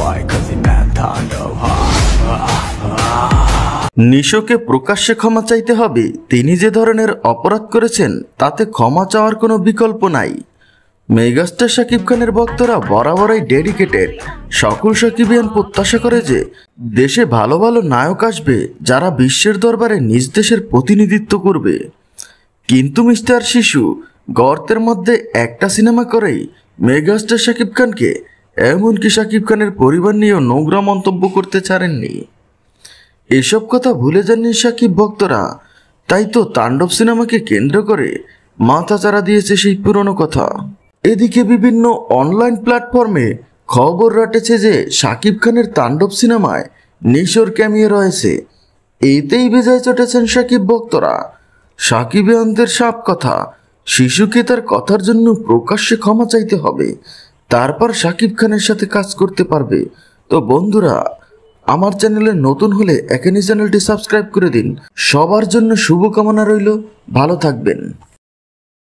Why? 'Cause he mad taণ্ডব। নিশোকে প্রকাশ্যে ক্ষমা চাইতে হবে। তিনি যে ধরনের অপরাধ করেছেন তাতে ক্ষমা চাওয়ার কোনো বিকল্প নাই। মেগাস্টার শাকিব খানের ভক্তরা বরাবরই ডেডিকেটেড। সকল শাকিবিয়ান প্রত্যাশা করে যে দেশে ভালো ভালো নায়ক আসবে যারা বিশ্বের দরবারে নিজ দেশের প্রতিনিধিত্ব করবে। কিন্তু মিস্টার শিশু গর্তের মধ্যে একটা সিনেমা করেই মেগাস্টার শাকিব খানকে, এমনকি শাকিব খানের পরিবার নিয়েও নোংরা মন্তব্য করতে ছাড়েননি। এসব কথা ভুলে যাননি শাকিব ভক্তরা। তাই তো তাণ্ডব সিনেমাকে কেন্দ্র করে মাথাচাড়া দিয়েছে সেই পুরনো কথা। এদিকে বিভিন্ন অনলাইন প্ল্যাটফর্মে খবর রটেছে যে শাকিব খানের তাণ্ডব সিনেমায় নিশোর ক্যামিও রয়েছে। এতেই বেজায় চটেছেন শাকিব ভক্তরা। শাকিবিয়ানদের সাপ কথা, শিশুকে তার কথার জন্য প্রকাশ্যে ক্ষমা চাইতে হবে, তারপর শাকিব খানের সাথে কাজ করতে পারবে। তো বন্ধুরা, আমার চ্যানেলে নতুন হলে এখনই চ্যানেলটি সাবস্ক্রাইব করে দিন। সবার জন্য শুভকামনা রইল। ভালো থাকবেন।